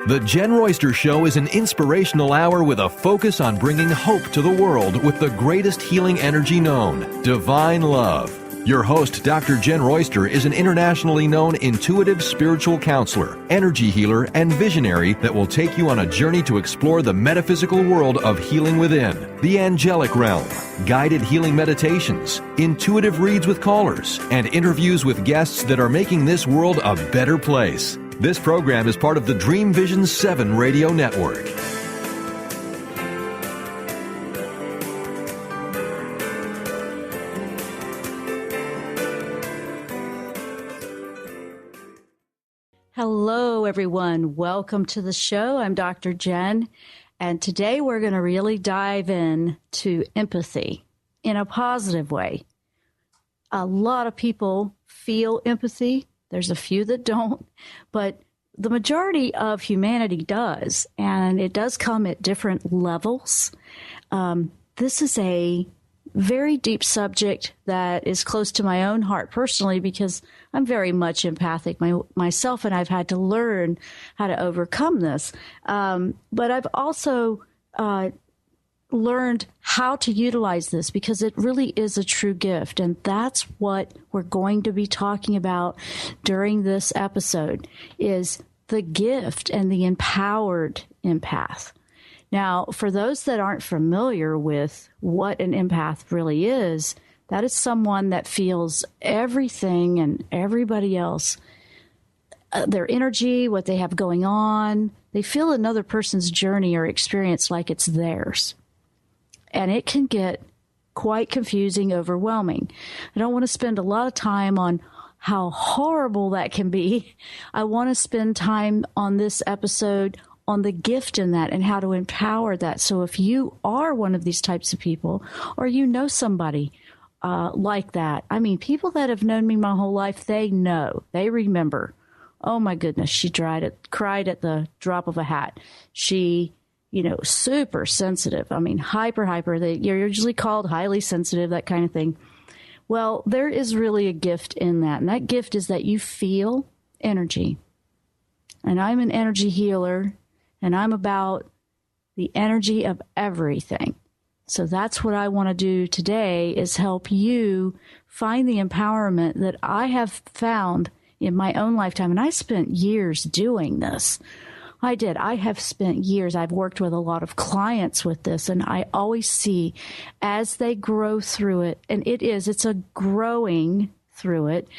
The Jenn Royster Show is an inspirational hour with a focus on bringing hope to the world with the greatest healing energy known, divine love. Your host, Dr. Jenn Royster, is an internationally known intuitive spiritual counselor, energy healer, and visionary that will take you on a journey to explore the metaphysical world of healing within, the angelic realm, guided healing meditations, intuitive reads with callers, and interviews with guests that are making this world a better place. This program is part of the Dream Vision 7 radio network. Hello, everyone. Welcome to the show. I'm Dr. Jenn, and today we're going to really dive in to empathy in a positive way. A lot of people feel empathy. There's a few that don't, but the majority of humanity does, and it does come at different levels. This is a very deep subject that is close to my own heart personally because I'm very much empathic myself, and I've had to learn how to overcome this. But I've also learned how to utilize this because it really is a true gift. And that's what we're going to be talking about during this episode is the gift and the empowered empath. Now, for those that aren't familiar with what an empath really is, that is someone that feels everything and everybody else, their energy, what they have going on. They feel another person's journey or experience like it's theirs. And it can get quite confusing, overwhelming. I don't want to spend a lot of time on how horrible that can be. I want to spend time on this episode on the gift in that and how to empower that. So if you are one of these types of people, or you know somebody like that, I mean, people that have known me my whole life, they know, they remember. Oh my goodness, she cried at the drop of a hat. She, super sensitive. I mean, hyper. You're usually called highly sensitive, that kind of thing. Well, there is really a gift in that. And that gift is that you feel energy. And I'm an energy healer, and I'm about the energy of everything. So that's what I want to do today is help you find the empowerment that I have found in my own lifetime. And I spent years doing this. I did. I have spent years. I've worked with a lot of clients with this, and I always see as they grow through it, and it's a growing through it.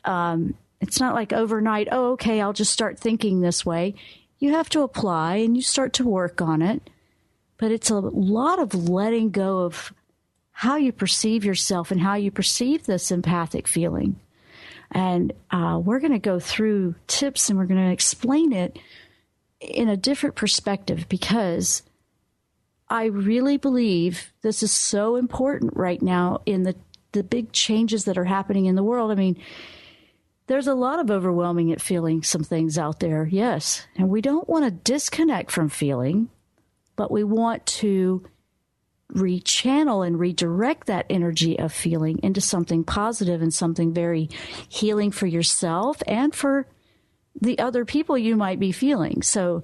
It's not like overnight, oh, okay, I'll just start thinking this way. You have to apply and you start to work on it. But it's a lot of letting go of how you perceive yourself and how you perceive this empathic feeling. And we're going to go through tips and we're going to explain it in a different perspective because I really believe this is so important right now in the big changes that are happening in the world. I mean, there's a lot of overwhelming at feeling some things out there, yes. And we don't want to disconnect from feeling, but we want to rechannel and redirect that energy of feeling into something positive and something very healing for yourself and for the other people you might be feeling. So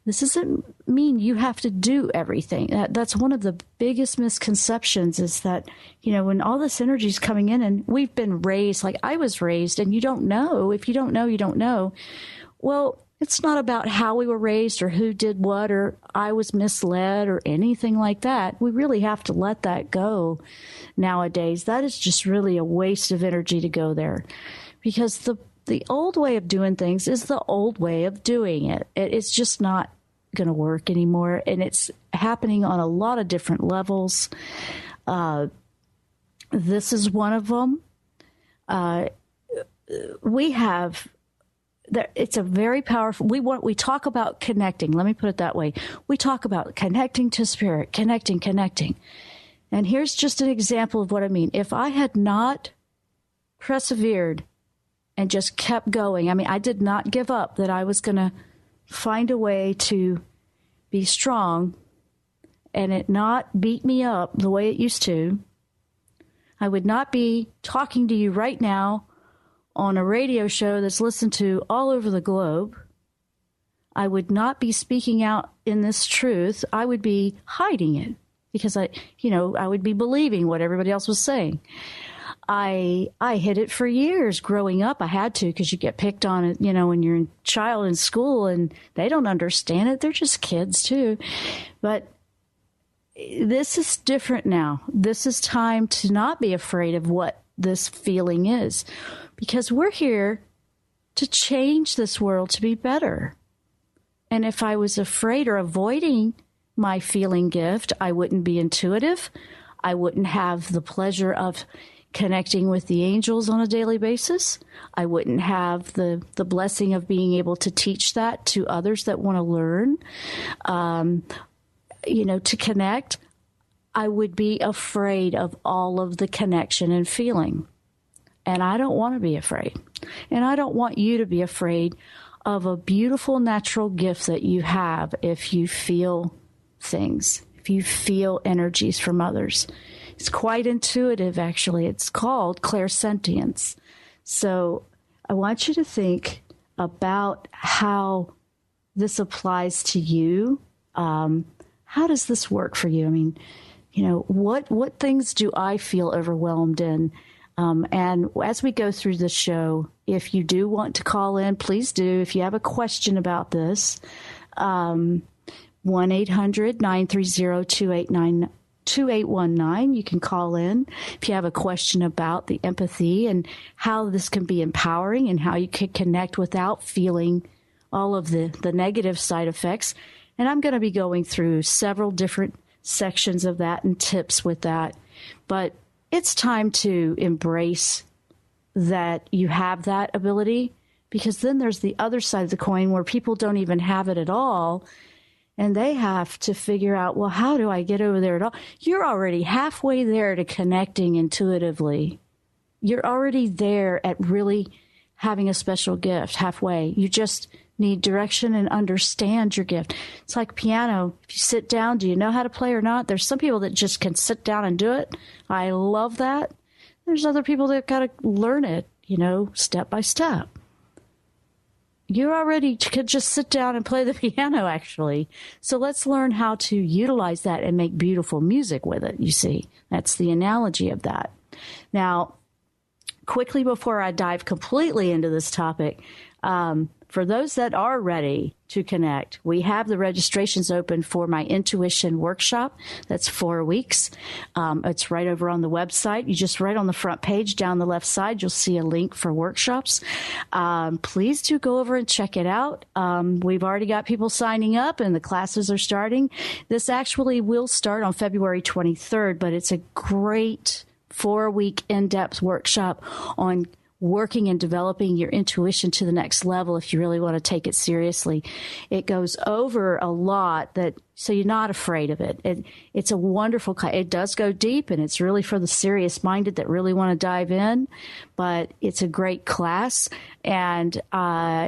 this doesn't mean you have to do everything. That's one of the biggest misconceptions is that, when all this energy is coming in and we've been raised, like I was raised, and you don't know. If you don't know, you don't know. Well, it's not about how we were raised or who did what or I was misled or anything like that. We really have to let that go nowadays. That is just really a waste of energy to go there because the old way of doing things is the old way of doing it. It's just not going to work anymore, and it's happening on a lot of different levels. This is one of them. It's a very powerful. We talk about connecting. Let me put it that way. We talk about connecting to spirit, connecting. And here's just an example of what I mean. If I had not persevered and just kept going. I mean, I did not give up, that I was going to find a way to be strong and it not beat me up the way it used to. I would not be talking to you right now on a radio show that's listened to all over the globe. I would not be speaking out in this truth. I would be hiding it because I would be believing what everybody else was saying. I hid it for years growing up. I had to, because you get picked on it, when you're a child in school and they don't understand it. They're just kids too. But this is different now. This is time to not be afraid of what this feeling is, because we're here to change this world to be better. And if I was afraid or avoiding my feeling gift, I wouldn't be intuitive. I wouldn't have the pleasure of connecting with the angels on a daily basis. I wouldn't have the blessing of being able to teach that to others that want to learn, to connect. I would be afraid of all of the connection and feeling. And I don't want to be afraid. And I don't want you to be afraid of a beautiful natural gift that you have if you feel things, if you feel energies from others. It's quite intuitive, actually. It's called clairsentience. So I want you to think about how this applies to you. How does this work for you? I mean, what things do I feel overwhelmed in? And as we go through the show, if you do want to call in, please do. If you have a question about this, 1-800-930-2819, you can call in. If you have a question about the empathy and how this can be empowering and how you can connect without feeling all of the negative side effects. And I'm going to be going through several different sections of that and tips with that. But it's time to embrace that you have that ability, because then there's the other side of the coin where people don't even have it at all. And they have to figure out, well, how do I get over there at all? You're already halfway there to connecting intuitively. You're already there at really having a special gift, halfway. You just need direction and understand your gift. It's like piano. If you sit down, do you know how to play or not? There's some people that just can sit down and do it. I love that. There's other people that got to learn it, step by step. You already could just sit down and play the piano, actually. So let's learn how to utilize that and make beautiful music with it, you see. That's the analogy of that. Now, quickly before I dive completely into this topic, for those that are ready to connect, we have the registrations open for my intuition workshop. That's 4 weeks. It's right over on the website. You just right on the front page down the left side, you'll see a link for workshops. Please do go over and check it out. We've already got people signing up and the classes are starting. This actually will start on February 23rd, but it's a great 4-week in-depth workshop on working and developing your intuition to the next level if you really want to take it seriously. It goes over a lot so you're not afraid of it. It's a wonderful, it does go deep, and it's really for the serious minded that really want to dive in, but it's a great class. And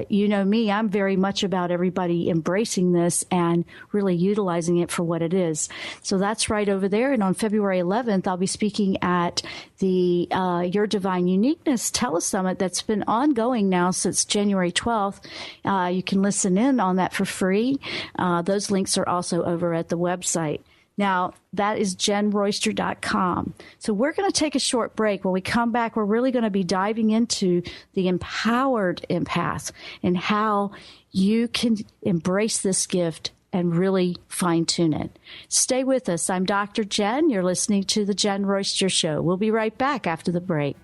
you know me, I'm very much about everybody embracing this and really utilizing it for what it is. So that's right over there. And on February 11th, I'll be speaking at the Your Divine Uniqueness Telesummit that's been ongoing now since January 12th. You can listen in on that for free. Those links are also over at the website. Now, that is JennRoyster.com. So we're going to take a short break. When we come back, we're really going to be diving into the empowered empath and how you can embrace this gift and really fine-tune it. Stay with us. I'm Dr. Jenn. You're listening to The Jenn Royster Show. We'll be right back after the break.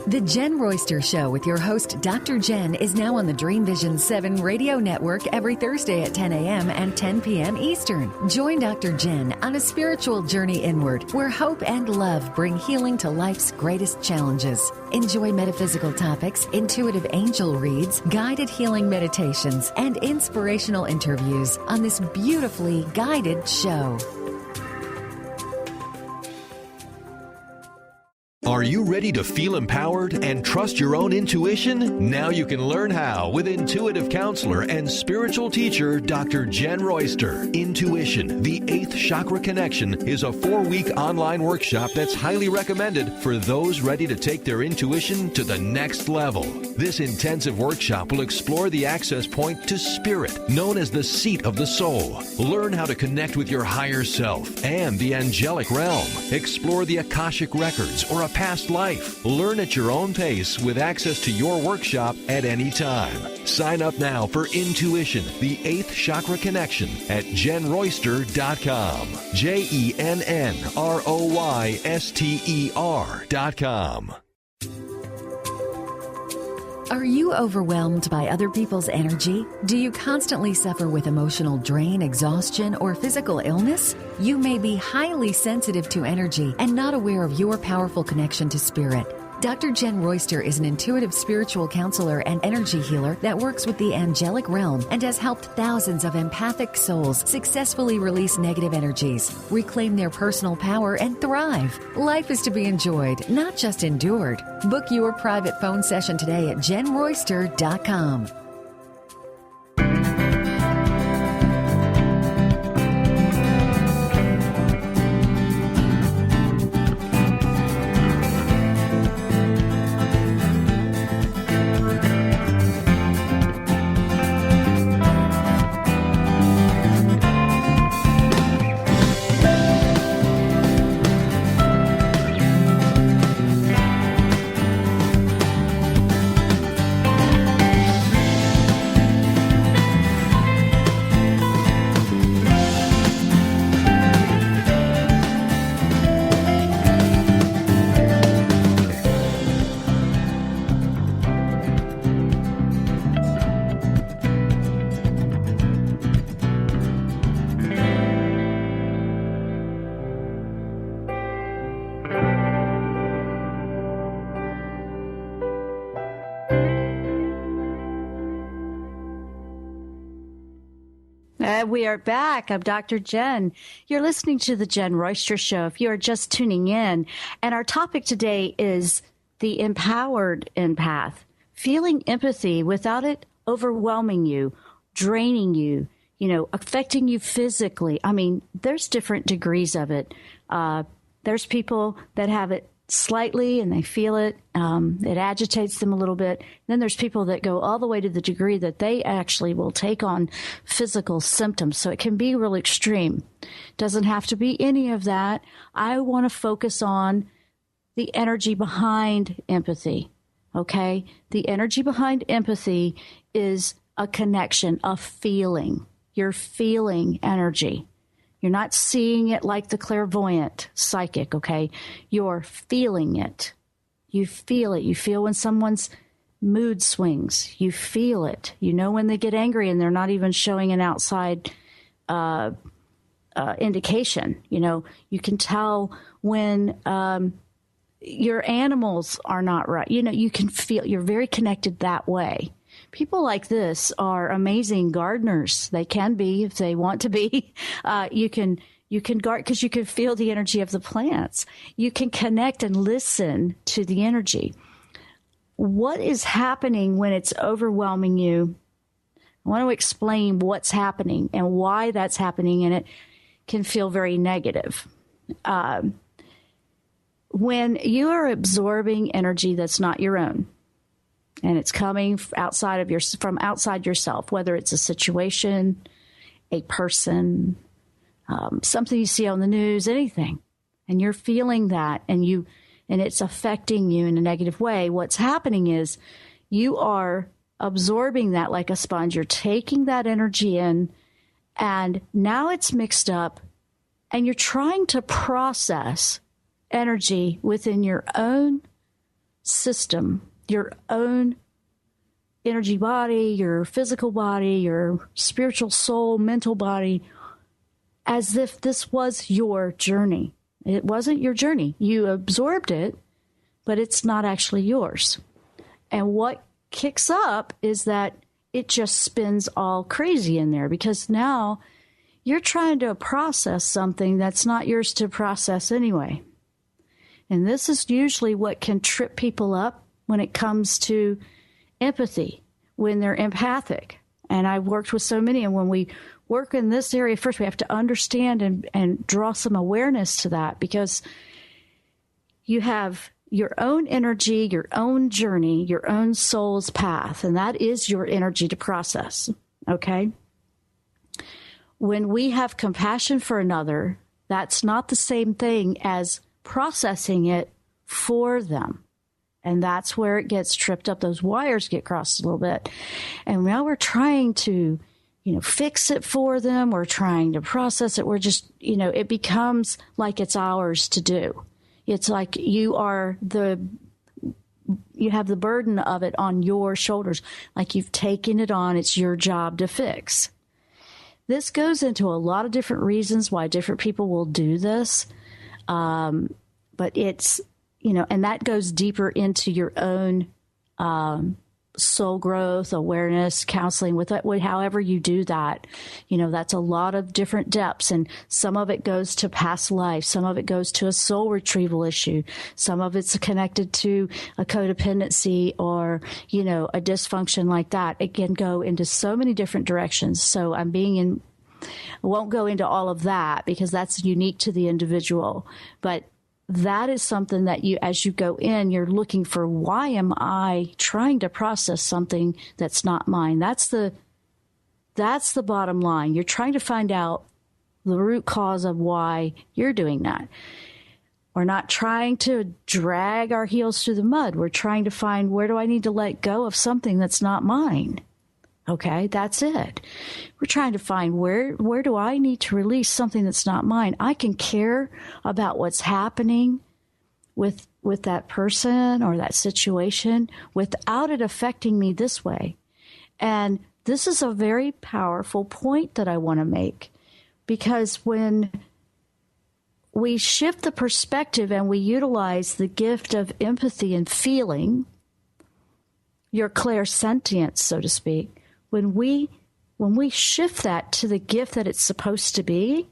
The Jenn Royster Show with your host, Dr. Jenn, is now on the Dream Vision 7 radio network every Thursday at 10 a.m. and 10 p.m. Eastern. Join Dr. Jenn on a spiritual journey inward where hope and love bring healing to life's greatest challenges. Enjoy metaphysical topics, intuitive angel reads, guided healing meditations, and inspirational interviews on this beautifully guided show. Are you ready to feel empowered and trust your own intuition? Now you can learn how with intuitive counselor and spiritual teacher, Dr. Jenn Royster. Intuition, the 8th Chakra Connection, is a 4-week online workshop that's highly recommended for those ready to take their intuition to the next level. This intensive workshop will explore the access point to spirit, known as the seat of the soul. Learn how to connect with your higher self and the angelic realm. Explore the Akashic records or a past life. Learn at your own pace with access to your workshop at any time. Sign up now for Intuition, the 8th Chakra Connection at JennRoyster.com. JennRoyster.com. Are you overwhelmed by other people's energy? Do you constantly suffer with emotional drain, exhaustion, or physical illness? You may be highly sensitive to energy and not aware of your powerful connection to spirit. Dr. Jenn Royster is an intuitive spiritual counselor and energy healer that works with the angelic realm and has helped thousands of empathic souls successfully release negative energies, reclaim their personal power, and thrive. Life is to be enjoyed, not just endured. Book your private phone session today at JennRoyster.com. We are back. I'm Dr. Jenn. You're listening to the Jenn Royster Show if you are just tuning in. And our topic today is the empowered empath, feeling empathy without it overwhelming you, draining you, affecting you physically. I mean, there's different degrees of it. There's people that have it slightly and they feel it. It agitates them a little bit. Then there's people that go all the way to the degree that they actually will take on physical symptoms. So it can be real extreme. Doesn't have to be any of that. I want to focus on the energy behind empathy. Okay? The energy behind empathy is a connection, a feeling. You're feeling energy. You're not seeing it like the clairvoyant psychic, okay? You're feeling it. You feel it. You feel when someone's mood swings. You feel it. You know when they get angry and they're not even showing an outside indication. You can tell when your animals are not right. You can feel, you're very connected that way. People like this are amazing gardeners. They can be if they want to be. You can garden because you can feel the energy of the plants. You can connect and listen to the energy. What is happening when it's overwhelming you? I want to explain what's happening and why that's happening, and it can feel very negative. When you are absorbing energy that's not your own, and it's coming from outside yourself, whether it's a situation, a person, something you see on the news, anything, and you're feeling that, and it's affecting you in a negative way. What's happening is you are absorbing that like a sponge. You're taking that energy in, and now it's mixed up, and you're trying to process energy within your own system, your own energy body, your physical body, your spiritual soul, mental body, as if this was your journey. It wasn't your journey. You absorbed it, but it's not actually yours. And what kicks up is that it just spins all crazy in there, because now you're trying to process something that's not yours to process anyway. And this is usually what can trip people up when it comes to empathy, when they're empathic. And I've worked with so many, and when we work in this area first, we have to understand and draw some awareness to that, because you have your own energy, your own journey, your own soul's path, and that is your energy to process, okay? When we have compassion for another, that's not the same thing as processing it for them. And that's where it gets tripped up. Those wires get crossed a little bit. And now we're trying to, fix it for them. We're trying to process it. We're just, it becomes like it's ours to do. It's like you have the burden of it on your shoulders. Like you've taken it on. It's your job to fix. This goes into a lot of different reasons why different people will do this. But it's, and that goes deeper into your own soul growth, awareness, counseling, with however you do that. That's a lot of different depths. And some of it goes to past life. Some of it goes to a soul retrieval issue. Some of it's connected to a codependency or, a dysfunction like that. It can go into so many different directions. So I won't go into all of that because that's unique to the individual. But that is something that as you go in, you're looking for, why am I trying to process something that's not mine? That's the bottom line. You're trying to find out the root cause of why you're doing that. We're not trying to drag our heels through the mud. We're trying to find, where do I need to let go of something that's not mine? Okay, that's it. We're trying to find, where do I need to release something that's not mine? I can care about what's happening with that person or that situation without it affecting me this way. And this is a very powerful point that I want to make, because when we shift the perspective and we utilize the gift of empathy and feeling, your clairsentience, so to speak, when we shift that to the gift that it's supposed to be,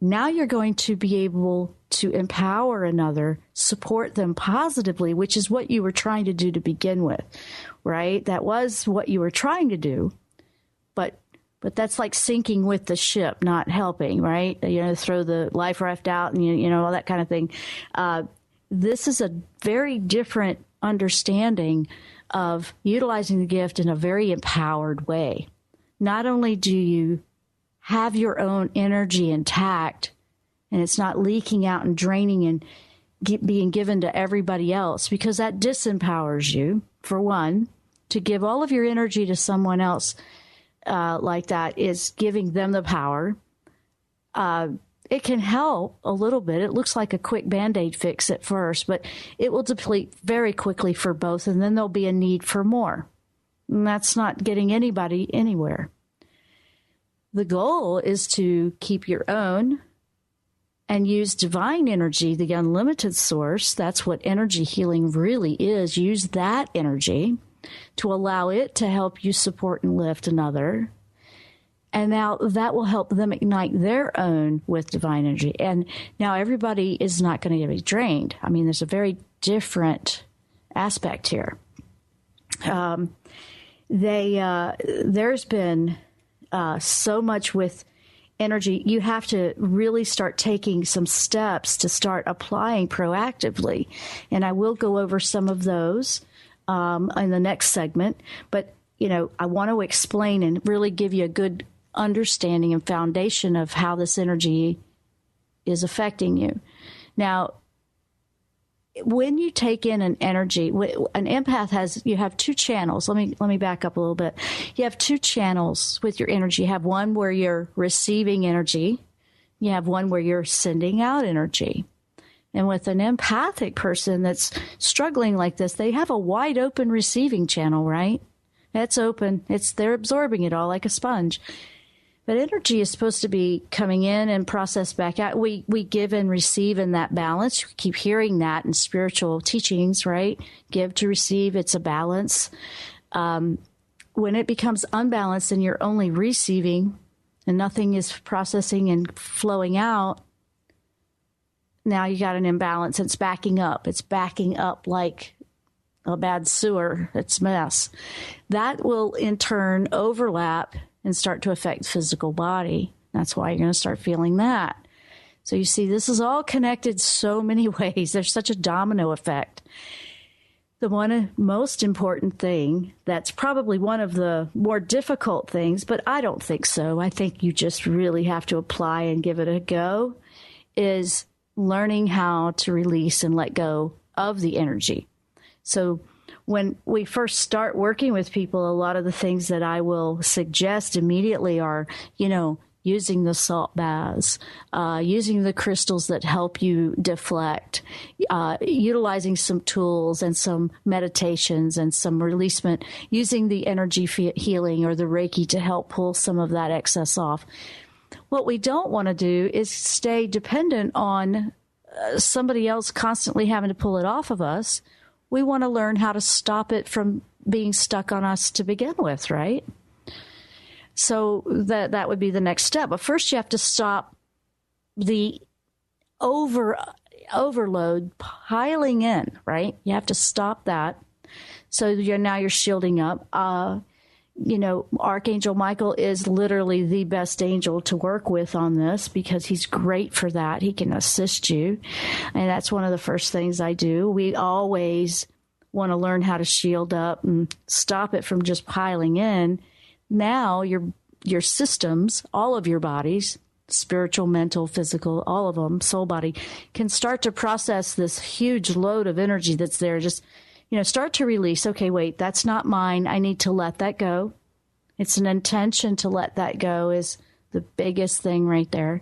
now you're going to be able to empower another, support them positively, which is what you were trying to do to begin with, right? That was what you were trying to do, but that's like sinking with the ship, not helping, right? Throw the life raft out and, all that kind of thing. This is a very different understanding of utilizing the gift in a very empowered way. Not only do you have your own energy intact and it's not leaking out and draining and being given to everybody else, because that disempowers you, for one. To give all of your energy to someone else like that is giving them the power. It can help a little bit. It looks like a quick Band-Aid fix at first, but it will deplete very quickly for both, and then there'll be a need for more. And that's not getting anybody anywhere. The goal is to keep your own and use divine energy, the unlimited source. That's what energy healing really is. Use that energy to allow it to help you support and lift another. And now that will help them ignite their own with divine energy. And now everybody is not going to be drained. I mean, there's a very different aspect here. There's been so much with energy. You have to really start taking some steps to start applying proactively. And I will go over some of those in the next segment. But, I want to explain and really give you a good understanding and foundation of how this energy is affecting you. Now, when you take in an energy, an empath you have two channels. Let me back up a little bit. You have two channels with your energy. You have one where you're receiving energy. You have one where you're sending out energy. And with an empathic person that's struggling like this, they have a wide open receiving channel, right? It's open. They're absorbing it all like a sponge. But energy is supposed to be coming in and processed back out. We give and receive in that balance. You keep hearing that in spiritual teachings, right? Give to receive. It's a balance. When it becomes unbalanced and you're only receiving and nothing is processing and flowing out, now you got an imbalance. It's backing up. It's backing up like a bad sewer. It's a mess. That will in turn overlap and start to affect the physical body. That's why you're going to start feeling that. So you see, this is all connected so many ways. There's such a domino effect. The one most important thing, that's probably one of the more difficult things, but I don't think so. I think you just really have to apply and give it a go, is learning how to release and let go of the energy. So when we first start working with people, a lot of the things that I will suggest immediately are, using the salt baths, using the crystals that help you deflect, utilizing some tools and some meditations and some releasement, using the energy healing or the Reiki to help pull some of that excess off. What we don't want to do is stay dependent on somebody else constantly having to pull it off of us. We want to learn how to stop it from being stuck on us to begin with, right? So that would be the next step. But first you have to stop the overload piling in, right? You have to stop that. So you're shielding up. Archangel Michael is literally the best angel to work with on this because he's great for that. He can assist you. And that's one of the first things I do. We always want to learn how to shield up and stop it from just piling in. Now your systems, all of your bodies, spiritual, mental, physical, all of them, soul, body, can start to process this huge load of energy that's there. Just, start to release. Okay, wait, that's not mine. I need to let that go. It's an intention to let that go is the biggest thing right there.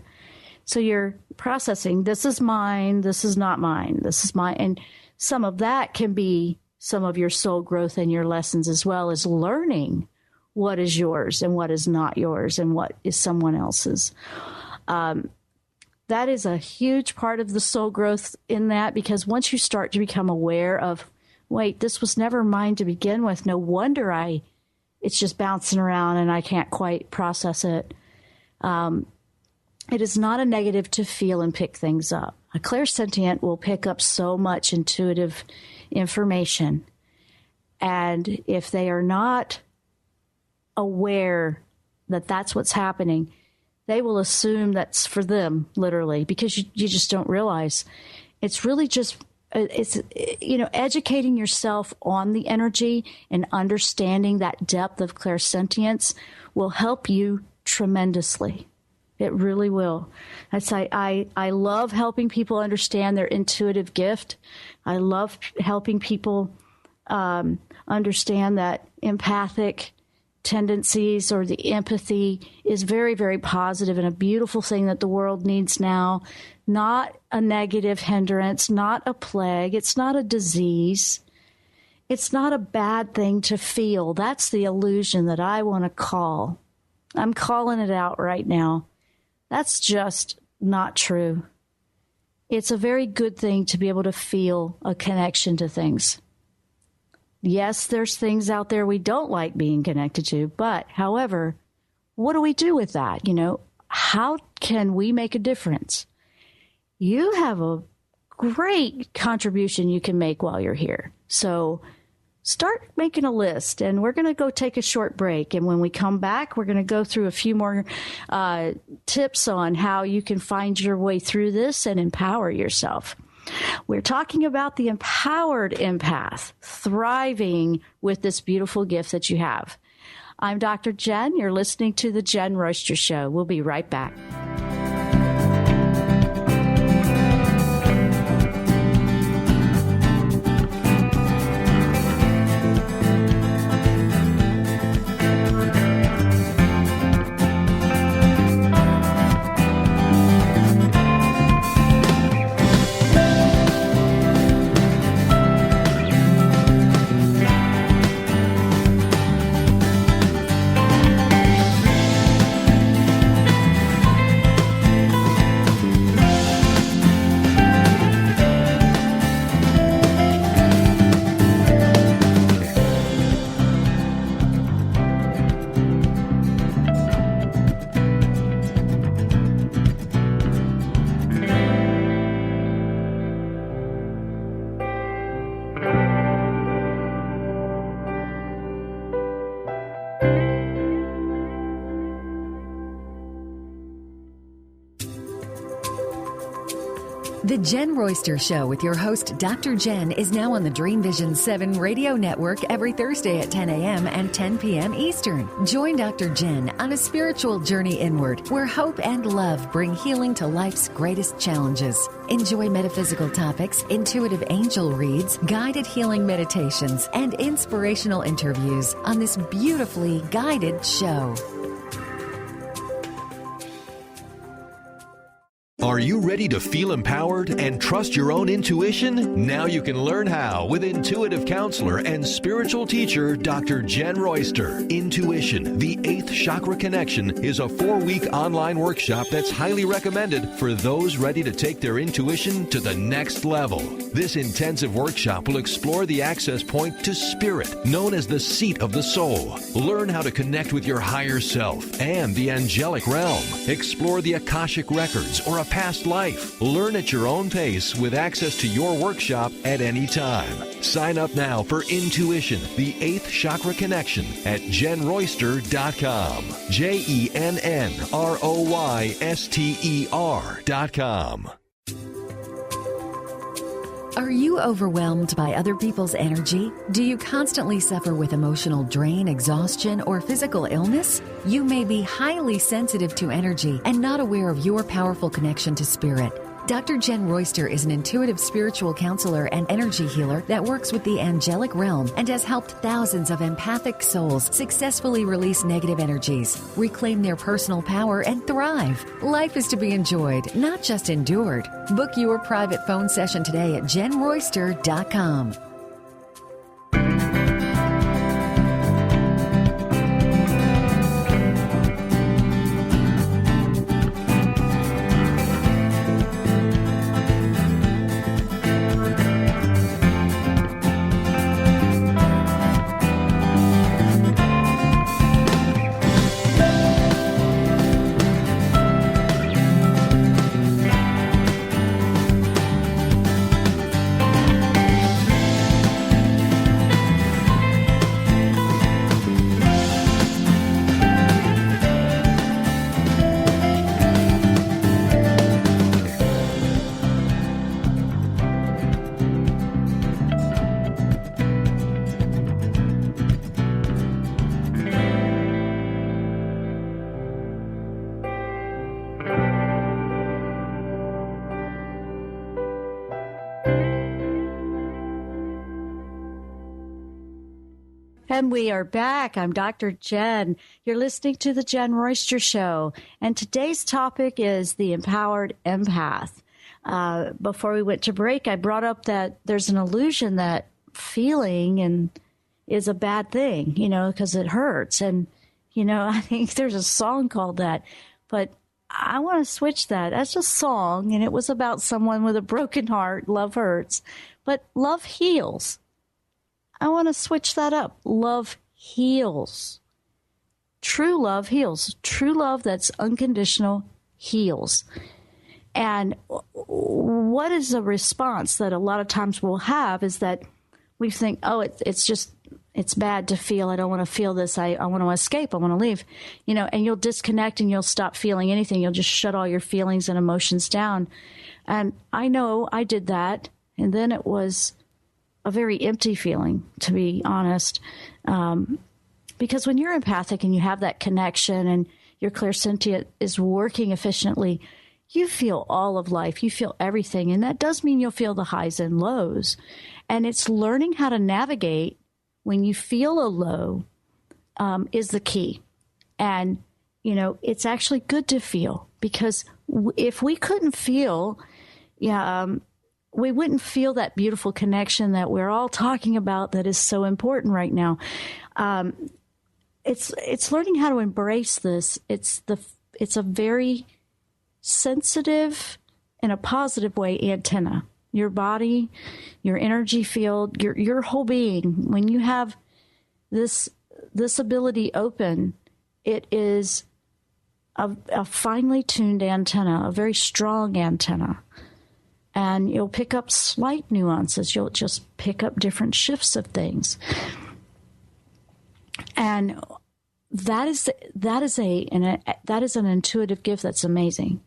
So you're processing, this is mine, this is not mine, this is mine. And some of that can be some of your soul growth and your lessons, as well as learning what is yours and what is not yours and what is someone else's. That is a huge part of the soul growth in that, because once you start to become aware of, wait, this was never mine to begin with. No wonder it's just bouncing around and I can't quite process it. It is not a negative to feel and pick things up. A clairsentient will pick up so much intuitive information. And if they are not aware that that's what's happening, they will assume that's for them, literally, because you just don't realize. It's really just, educating yourself on the energy and understanding that depth of clairsentience will help you tremendously. It really will. I love helping people understand their intuitive gift. I love helping people understand that empathic tendencies or the empathy is very, very positive and a beautiful thing that the world needs now. Not a negative hindrance, not a plague. It's not a disease. It's not a bad thing to feel. That's the illusion that I want to call. I'm calling it out right now. That's just not true. It's a very good thing to be able to feel a connection to things. Yes, there's things out there we don't like being connected to, but however, what do we do with that? How can we make a difference? You have a great contribution you can make while you're here. So start making a list, and we're going to go take a short break. And when we come back, we're going to go through a few more tips on how you can find your way through this and empower yourself. We're talking about the empowered empath, thriving with this beautiful gift that you have. I'm Dr. Jenn. You're listening to The Jenn Royster Show. We'll be right back. The Jenn Royster Show with your host, Dr. Jenn, is now on the Dream Vision 7 radio network every Thursday at 10 a.m. and 10 p.m. Eastern. Join Dr. Jenn on a spiritual journey inward where hope and love bring healing to life's greatest challenges. Enjoy metaphysical topics, intuitive angel reads, guided healing meditations, and inspirational interviews on this beautifully guided show. Are you ready to feel empowered and trust your own intuition? Now you can learn how with intuitive counselor and spiritual teacher, Dr. Jenn Royster. Intuition, the 8th Chakra Connection, is a 4-week online workshop that's highly recommended for those ready to take their intuition to the next level. This intensive workshop will explore the access point to spirit, known as the seat of the soul. Learn how to connect with your higher self and the angelic realm. Explore the Akashic records or a past life. Learn at your own pace with access to your workshop at any time. Sign up now for Intuition, the 8th Chakra Connection at JennRoyster.com. JennRoyster.com. Are you overwhelmed by other people's energy? Do you constantly suffer with emotional drain, exhaustion, or physical illness? You may be highly sensitive to energy and not aware of your powerful connection to spirit. Dr. Jenn Royster is an intuitive spiritual counselor and energy healer that works with the angelic realm and has helped thousands of empathic souls successfully release negative energies, reclaim their personal power, and thrive. Life is to be enjoyed, not just endured. Book your private phone session today at JennRoyster.com. And we are back. I'm Dr. Jenn. You're listening to the Jenn Royster Show. And today's topic is the empowered empath. Before we went to break, I brought up that there's an illusion that feeling is a bad thing, because it hurts. And, I think there's a song called that. But I want to switch that. That's a song, and it was about someone with a broken heart. Love hurts. But love heals. I want to switch that up. Love heals. True love heals. True love that's unconditional heals. And what is a response that a lot of times we'll have is that we think, it's bad to feel. I don't want to feel this. I want to escape. I want to leave. And you'll disconnect and you'll stop feeling anything. You'll just shut all your feelings and emotions down. And I know I did that. And then it was a very empty feeling, to be honest, because when you're empathic and you have that connection and your clairsentient is working efficiently, you feel all of life. You feel everything, and that does mean you'll feel the highs and lows. And it's learning how to navigate when you feel a low is the key. And, it's actually good to feel, because if we couldn't feel, we wouldn't feel that beautiful connection that we're all talking about that is so important right now. It's learning how to embrace this. It's a very sensitive, in a positive way, antenna. Your body, your energy field, your whole being. When you have this ability open, it is a finely tuned antenna, a very strong antenna. And you'll pick up slight nuances. You'll just pick up different shifts of things. And that is an intuitive gift that's amazing.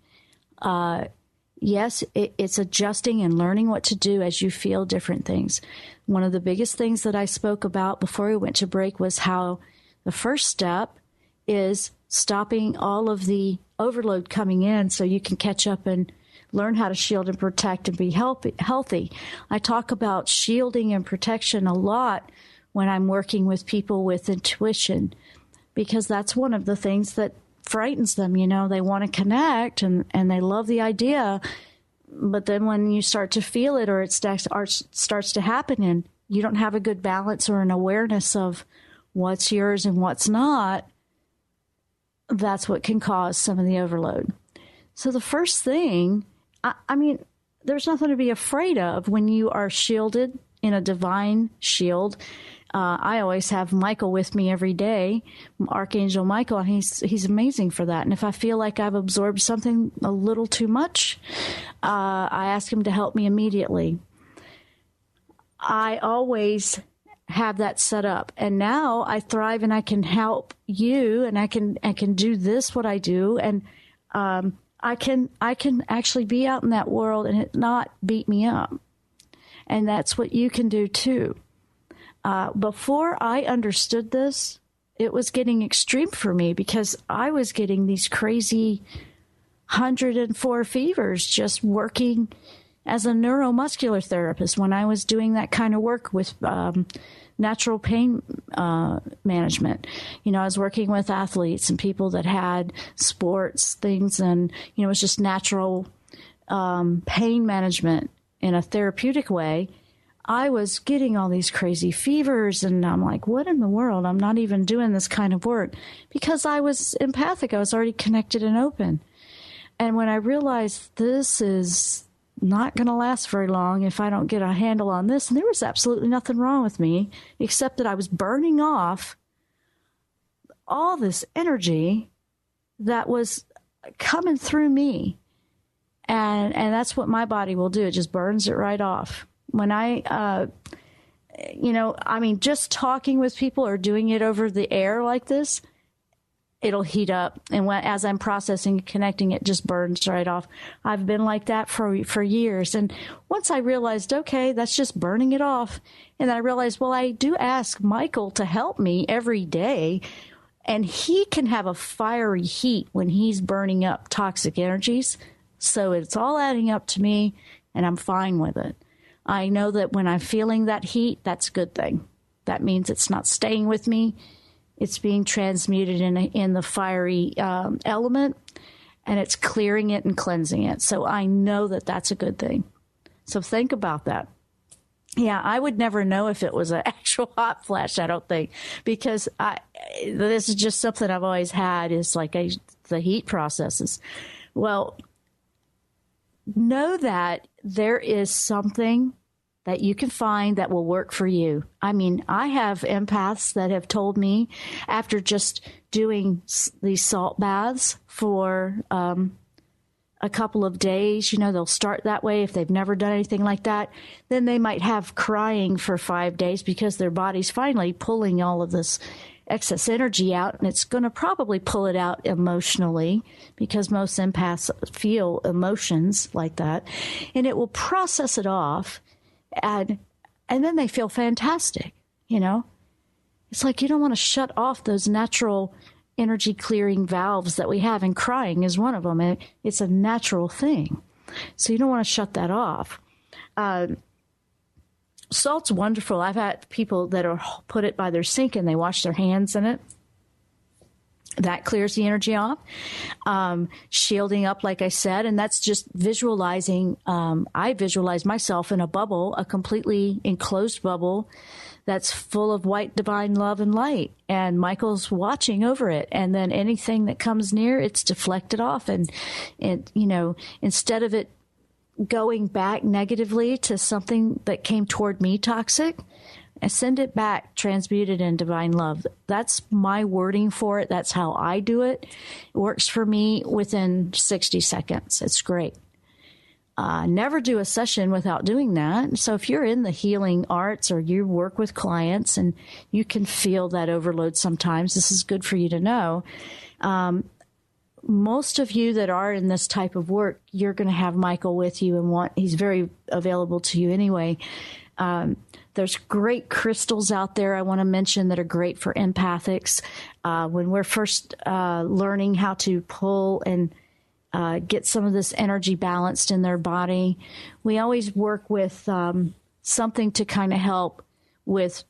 yes, it's adjusting and learning what to do as you feel different things. One of the biggest things that I spoke about before we went to break was how the first step is stopping all of the overload coming in so you can catch up and learn how to shield and protect and be healthy. I talk about shielding and protection a lot when I'm working with people with intuition, because that's one of the things that frightens them. You know, they want to connect and they love the idea, but then when you start to feel it or it starts to happen and you don't have a good balance or an awareness of what's yours and what's not, that's what can cause some of the overload. So the first thing, I mean, there's nothing to be afraid of when you are shielded in a divine shield. I always have Michael with me every day, Archangel Michael, and he's amazing for that. And if I feel like I've absorbed something a little too much, I ask him to help me immediately. I always have that set up, and now I thrive and I can help you, and I can do this, what I do, and I can actually be out in that world and it not beat me up. And that's what you can do too. Before I understood this, it was getting extreme for me because I was getting these crazy 104 fevers just working as a neuromuscular therapist when I was doing that kind of work with natural pain management. You know, I was working with athletes and people that had sports things, and, you know, it was just natural pain management in a therapeutic way. I was getting all these crazy fevers, and I'm like, what in the world? I'm not even doing this kind of work because I was empathic. I was already connected and open. And when I realized this is not going to last very long if I don't get a handle on this, and there was absolutely nothing wrong with me except that I was burning off all this energy that was coming through me. And that's what my body will do. It just burns it right off. When I, just talking with people or doing it over the air like this, it'll heat up. And as I'm processing and connecting, it just burns right off. I've been like that for years. And once I realized, okay, that's just burning it off. And then I realized, well, I do ask Michael to help me every day. And he can have a fiery heat when he's burning up toxic energies. So it's all adding up to me, and I'm fine with it. I know that when I'm feeling that heat, that's a good thing. That means it's not staying with me. It's being transmuted in the fiery element, and it's clearing it and cleansing it. So I know that that's a good thing. So think about that. Yeah, I would never know if it was an actual hot flash, I don't think, because this is just something I've always had, is like the heat processes. Well, know that there is something that you can find that will work for you. I mean, I have empaths that have told me after just doing these salt baths for a couple of days, you know, they'll start that way if they've never done anything like that. Then they might have crying for 5 days because their body's finally pulling all of this excess energy out, and it's going to probably pull it out emotionally because most empaths feel emotions like that, and it will process it off, and then they feel fantastic. You know, it's like you don't want to shut off those natural energy clearing valves that we have, and crying is one of them. It's a natural thing, so you don't want to shut that off. Salt's wonderful. I've had people that are put it by their sink and they wash their hands in it. That clears the energy off. Shielding up, like I said, and that's just visualizing. I visualize myself in a bubble, a completely enclosed bubble that's full of white divine love and light. And Michael's watching over it. And then anything that comes near, it's deflected off. And you know, instead of it going back negatively to something that came toward me toxic, and send it back transmuted in divine love. That's my wording for it. That's how I do it. It works for me within 60 seconds. It's great. Never do a session without doing that. So if you're in the healing arts or you work with clients and you can feel that overload sometimes, this is good for you to know. most of you that are in this type of work, you're going to have Michael with you and he's very available to you anyway. There's great crystals out there I want to mention that are great for empathics. When we're first learning how to pull and get some of this energy balanced in their body, we always work with something to kind of help with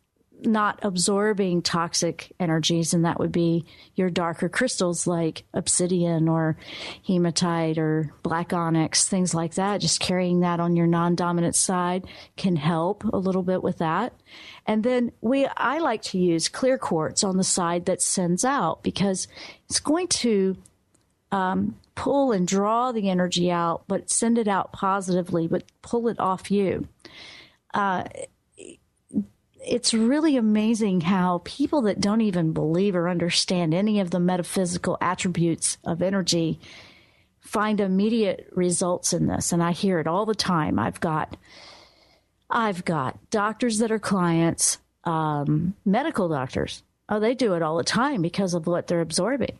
not absorbing toxic energies, and that would be your darker crystals like obsidian or hematite or black onyx, things like that. Just carrying that on your non-dominant side can help a little bit with that. And then I like to use clear quartz on the side that sends out, because it's going to pull and draw the energy out, but send it out positively, but pull it off you. It's really amazing how people that don't even believe or understand any of the metaphysical attributes of energy find immediate results in this. And I hear it all the time. I've got doctors that are clients, medical doctors. Oh, they do it all the time because of what they're absorbing.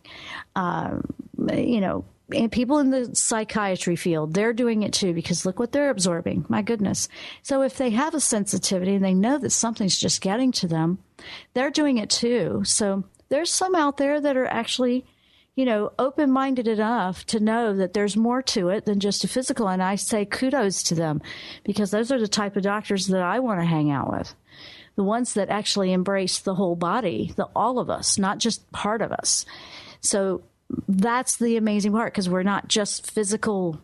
And people in the psychiatry field, they're doing it too, because look what they're absorbing. My goodness. So if they have a sensitivity and they know that something's just getting to them, they're doing it too. So there's some out there that are actually, open-minded enough to know that there's more to it than just a physical. And I say kudos to them, because those are the type of doctors that I want to hang out with. The ones that actually embrace the whole body, all of us, not just part of us. So that's the amazing part, because we're not just physical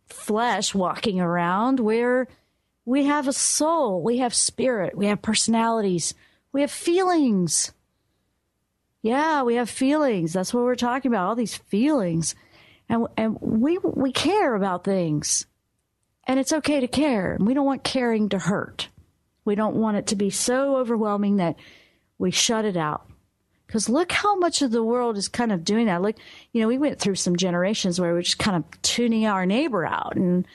flesh walking around. We have a soul, we have spirit, we have personalities, we have feelings. Yeah, we have feelings. That's what we're talking about, all these feelings. And we care about things. And it's okay to care. We don't want caring to hurt. We don't want it to be so overwhelming that we shut it out. Because look how much of the world is kind of doing that. Look, we went through some generations where we're just kind of tuning our neighbor out and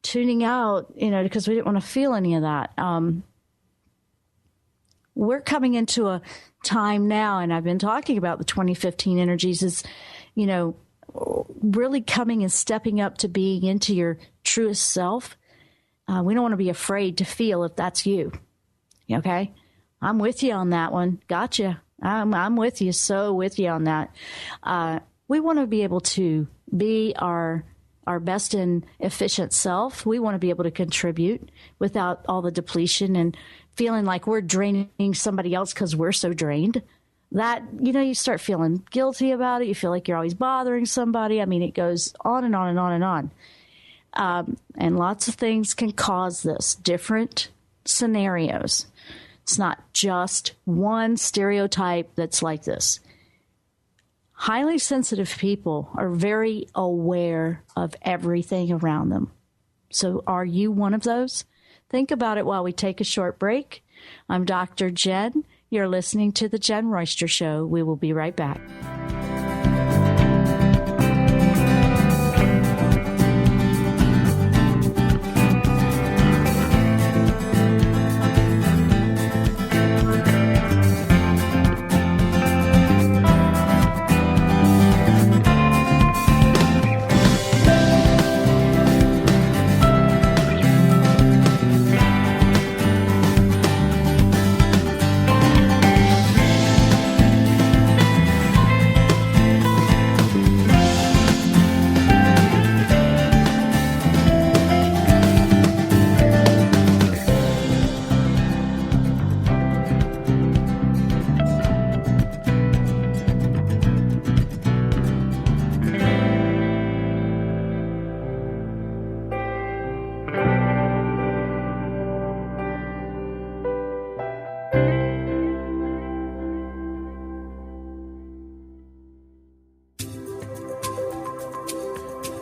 tuning out, because we didn't want to feel any of that. We're coming into a time now, and I've been talking about the 2015 energies is, really coming and stepping up to being into your truest self. We don't want to be afraid to feel if that's you. Okay? I'm with you on that one. Gotcha. I'm with you, so with you on that. We want to be able to be our best and efficient self. We want to be able to contribute without all the depletion and feeling like we're draining somebody else because we're so drained. That, you start feeling guilty about it. You feel like you're always bothering somebody. I mean, it goes on and on and on and on. And lots of things can cause this, different scenarios. It's not just one stereotype that's like this. Highly sensitive people are very aware of everything around them. So are you one of those? Think about it while we take a short break. I'm Dr. Jenn. You're listening to The Jenn Royster Show. We will be right back.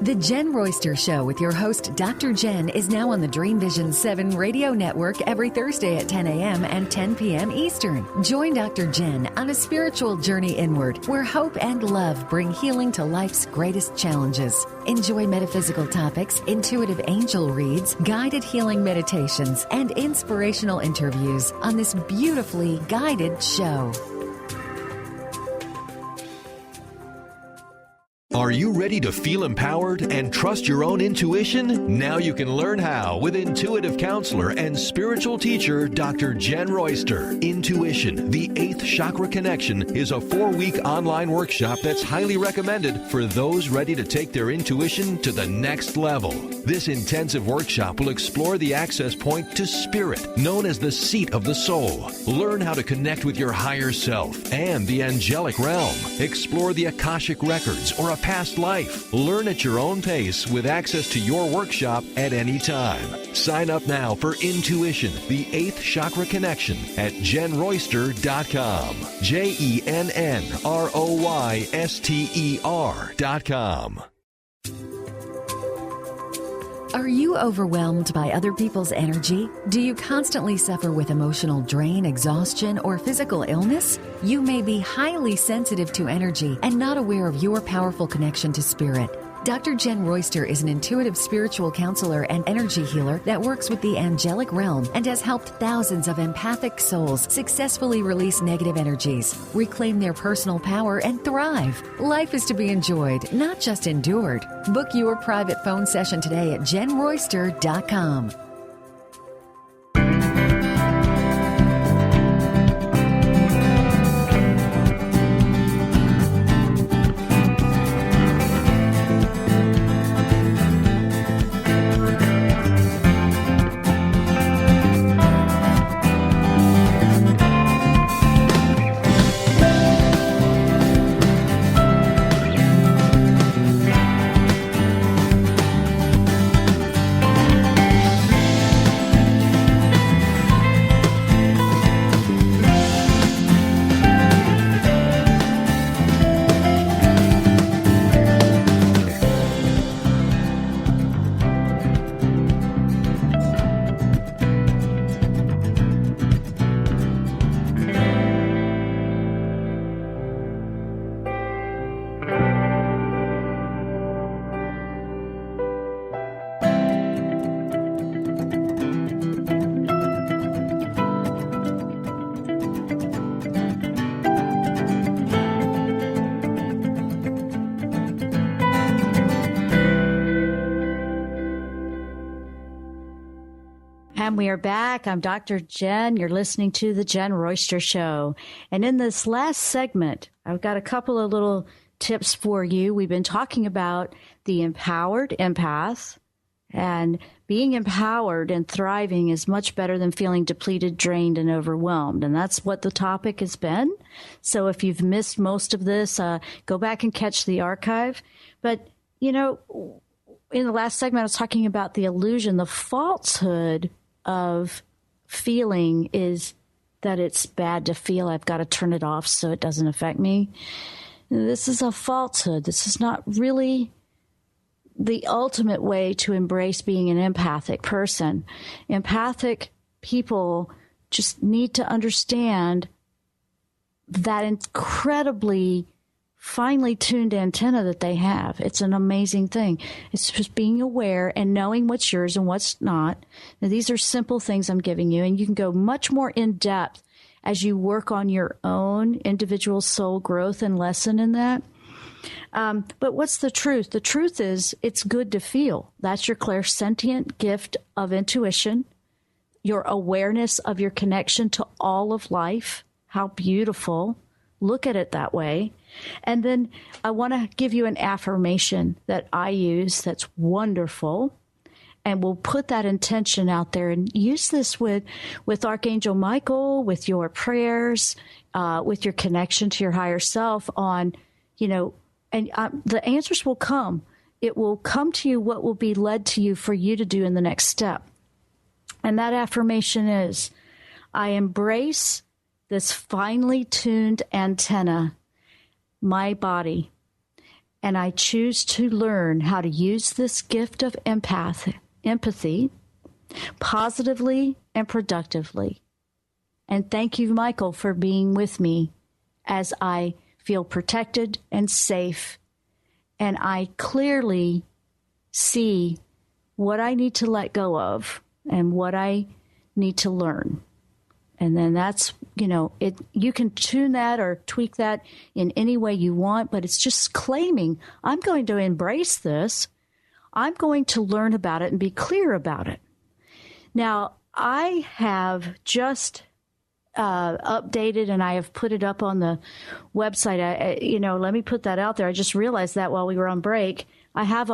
The Jenn Royster Show with your host, Dr. Jenn, is now on the Dream Vision 7 radio network every Thursday at 10 a.m. and 10 p.m. Eastern. Join Dr. Jenn on a spiritual journey inward where hope and love bring healing to life's greatest challenges. Enjoy metaphysical topics, intuitive angel reads, guided healing meditations, and inspirational interviews on this beautifully guided show. Are you ready to feel empowered and trust your own intuition? Now you can learn how with intuitive counselor and spiritual teacher Dr. Jenn Royster. Intuition, the 8th Chakra Connection, is a 4-week online workshop that's highly recommended for those ready to take their intuition to the next level. This intensive workshop will explore the access point to spirit, known as the seat of the soul. Learn how to connect with your higher self and the angelic realm. Explore the Akashic records or a past life. Learn at your own pace with access to your workshop at any time. Sign up now for Intuition, the 8th Chakra Connection at JennRoyster.com. JennRoyster.com. Are you overwhelmed by other people's energy? Do you constantly suffer with emotional drain, exhaustion, or physical illness? You may be highly sensitive to energy and not aware of your powerful connection to spirit. Dr. Jenn Royster is an intuitive spiritual counselor and energy healer that works with the angelic realm and has helped thousands of empathic souls successfully release negative energies, reclaim their personal power, and thrive. Life is to be enjoyed, not just endured. Book your private phone session today at JennRoyster.com. And we are back. I'm Dr. Jenn. You're listening to The Jenn Royster Show. And in this last segment, I've got a couple of little tips for you. We've been talking about the empowered empath, and being empowered and thriving is much better than feeling depleted, drained, and overwhelmed. And that's what the topic has been. So if you've missed most of this, go back and catch the archive. But, you know, in the last segment, I was talking about the illusion, the falsehood of feeling is that it's bad to feel. I've got to turn it off so it doesn't affect me. This is a falsehood. This is not really the ultimate way to embrace being an empathic person. Empathic people just need to understand that incredibly finely tuned antenna that they have. It's an amazing thing. It's just being aware and knowing what's yours and what's not. Now, these are simple things I'm giving you, and you can go much more in depth as you work on your own individual soul growth and lesson in that. But what's the truth? The truth is it's good to feel. That's your clairsentient gift of intuition, your awareness of your connection to all of life. How beautiful. Look at it that way. And then I want to give you an affirmation that I use that's wonderful. And we'll put that intention out there and use this with Archangel Michael, with your prayers, with your connection to your higher self on, you know, and the answers will come. It will come to you what will be led to you for you to do in the next step. And that affirmation is, I embrace this finely tuned antenna, my body, and I choose to learn how to use this gift of empathy positively and productively. And thank you, Michael, for being with me as I feel protected and safe, and I clearly see what I need to let go of and what I need to learn. And then that's, you can tune that or tweak that in any way you want, but it's just claiming, I'm going to embrace this. I'm going to learn about it and be clear about it. Now, I have just updated, and I have put it up on the website. Let me put that out there. I just realized that while we were on break. I have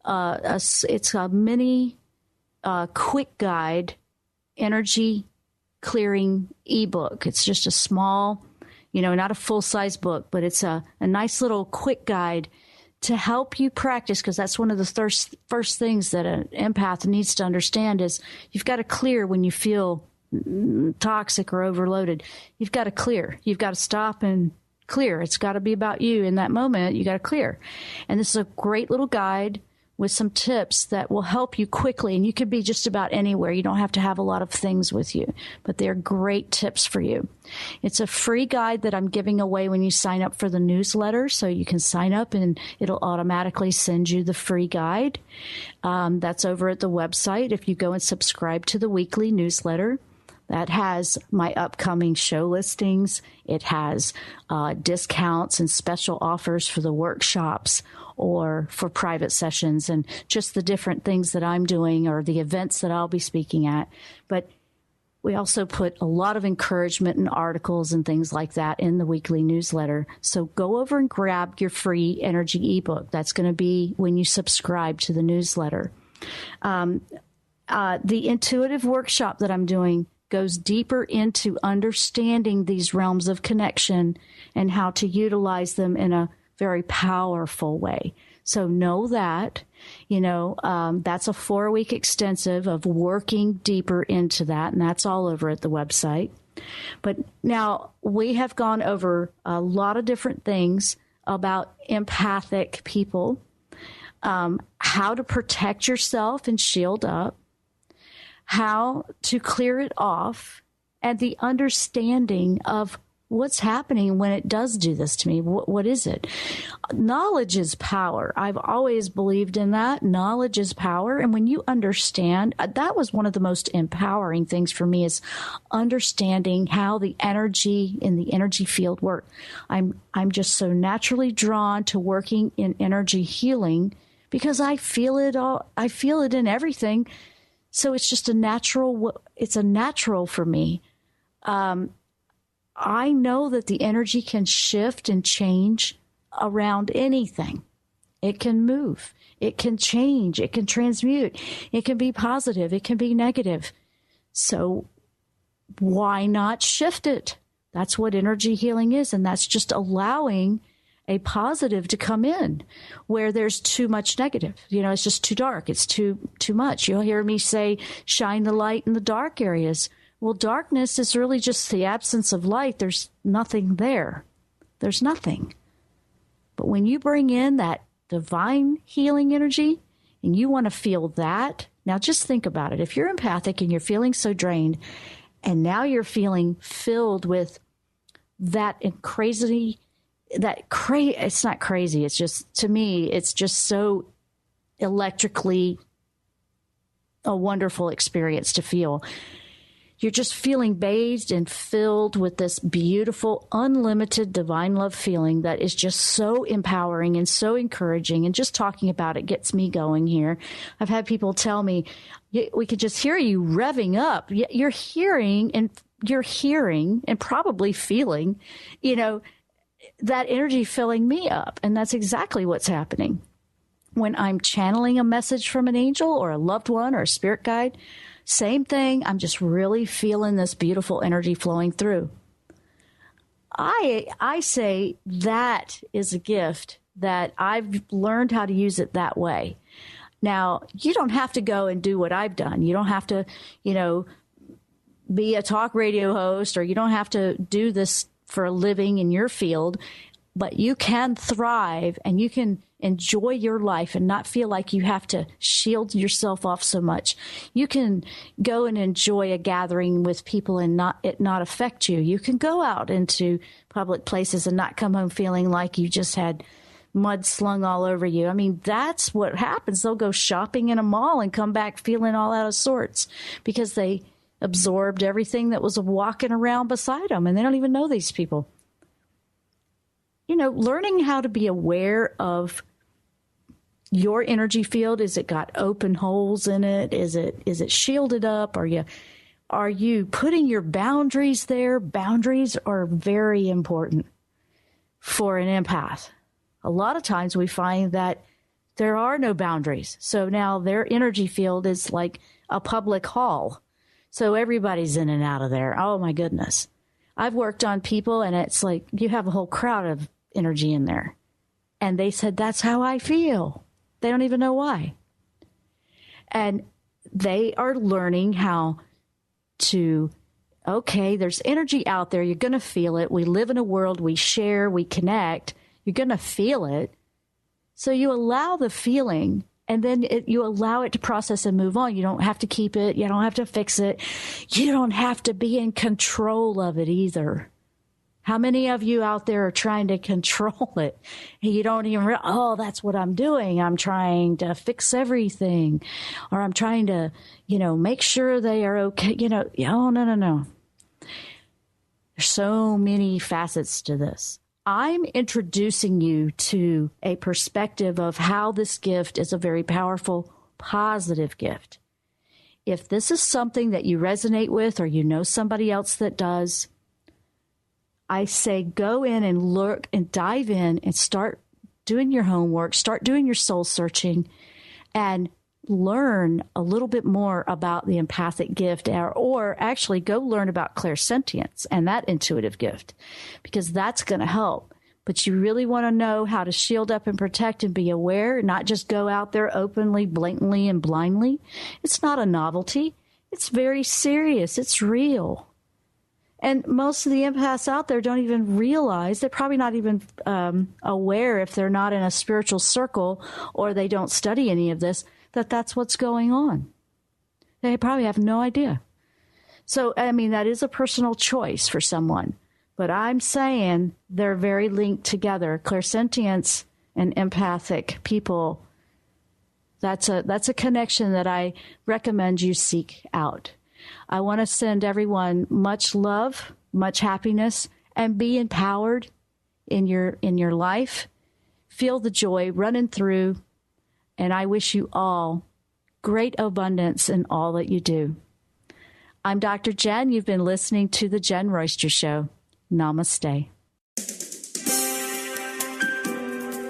it's a mini quick guide energy clearing ebook. It's just a small, not a full-size book, but it's a nice little quick guide to help you practice, because that's one of the first things that an empath needs to understand is you've got to clear when you feel toxic or overloaded. You've got to clear. You've got to stop and clear. It's got to be about you in that moment. You got to clear. And this is a great little guide with some tips that will help you quickly. And you could be just about anywhere. You don't have to have a lot of things with you, but they're great tips for you. It's a free guide that I'm giving away when you sign up for the newsletter. So you can sign up and it'll automatically send you the free guide. That's over at the website. If you go and subscribe to the weekly newsletter, that has my upcoming show listings. It has discounts and special offers for the workshops or for private sessions and just the different things that I'm doing or the events that I'll be speaking at. But we also put a lot of encouragement and articles and things like that in the weekly newsletter. So go over and grab your free energy ebook. That's going to be when you subscribe to the newsletter. The intuitive workshop that I'm doing goes deeper into understanding these realms of connection and how to utilize them in a very powerful way. So know that, that's a 4-week extensive of working deeper into that, and that's all over at the website. But now we have gone over a lot of different things about empathic people, how to protect yourself and shield up, how to clear it off, and the understanding of what's happening when it does do this to me. What is it? Knowledge is power. I've always believed in that. Knowledge is power. And when you understand, that was one of the most empowering things for me, is understanding how the energy in the energy field work. I'm just so naturally drawn to working in energy healing because I feel it all. I feel it in everything. So it's just a natural for me. I know that the energy can shift and change around anything. It can move. It can change. It can transmute. It can be positive. It can be negative. So why not shift it? That's what energy healing is. And that's just allowing a positive to come in where there's too much negative. It's just too dark. It's too much. You'll hear me say, shine the light in the dark areas. Well, darkness is really just the absence of light. There's nothing there. There's nothing. But when you bring in that divine healing energy and you want to feel that, now just think about it. If you're empathic and you're feeling so drained and now you're feeling filled with that crazy, it's not crazy. It's just, to me, it's just so electrically a wonderful experience to feel. You're just feeling bathed and filled with this beautiful, unlimited divine love feeling that is just so empowering and so encouraging. And just talking about it gets me going here. I've had people tell me, we could just hear you revving up. You're hearing and probably feeling, that energy filling me up. And that's exactly what's happening. When I'm channeling a message from an angel or a loved one or a spirit guide, same thing. I'm just really feeling this beautiful energy flowing through. I say that is a gift that I've learned how to use it that way. Now, you don't have to go and do what I've done. You don't have to, be a talk radio host, or you don't have to do this for a living in your field, but you can thrive and you can enjoy your life and not feel like you have to shield yourself off so much. You can go and enjoy a gathering with people and it not affect you. You can go out into public places and not come home feeling like you just had mud slung all over you. I mean, that's what happens. They'll go shopping in a mall and come back feeling all out of sorts because they absorbed everything that was walking around beside them, and they don't even know these people. You know, learning how to be aware of your energy field. Is it got open holes in it? Is it shielded up? Are you putting your boundaries there? Boundaries are very important for an empath. A lot of times we find that there are no boundaries. So now their energy field is like a public hall. So everybody's in and out of there. Oh my goodness. I've worked on people and it's like you have a whole crowd of energy in there. And they said, that's how I feel. They don't even know why. And they are learning how to, okay, there's energy out there. You're going to feel it. We live in a world, we share, we connect. You're going to feel it. So you allow the feeling, and then you allow it to process and move on. You don't have to keep it. You don't have to fix it. You don't have to be in control of it either. How many of you out there are trying to control it? You don't even realize, oh, that's what I'm doing. I'm trying to fix everything, or I'm trying to, make sure they are okay. Oh, no. There's so many facets to this. I'm introducing you to a perspective of how this gift is a very powerful, positive gift. If this is something that you resonate with, or you know somebody else that does, I say go in and look and dive in and start doing your homework, start doing your soul searching, and learn a little bit more about the empathic gift, or actually go learn about clairsentience and that intuitive gift, because that's going to help. But you really want to know how to shield up and protect and be aware, not just go out there openly, blatantly, and blindly. It's not a novelty. It's very serious. It's real. And most of the empaths out there don't even realize, they're probably not even aware, if they're not in a spiritual circle or they don't study any of this, that that's what's going on. They probably have no idea. So, that is a personal choice for someone. But I'm saying they're very linked together. Clairsentience and empathic people, that's a connection that I recommend you seek out. I want to send everyone much love, much happiness, and be empowered in your life. Feel the joy running through, and I wish you all great abundance in all that you do. I'm Dr. Jenn. You've been listening to The Jenn Royster Show. Namaste.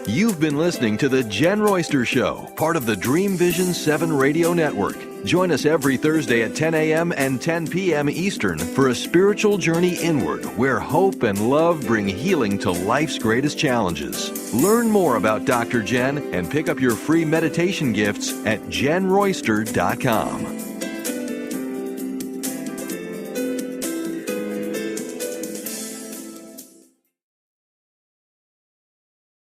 You've been listening to The Jenn Royster Show, part of the Dream Vision 7 radio network. Join us every Thursday at 10 a.m. and 10 p.m. Eastern for a spiritual journey inward, where hope and love bring healing to life's greatest challenges. Learn more about Dr. Jenn and pick up your free meditation gifts at JennRoyster.com.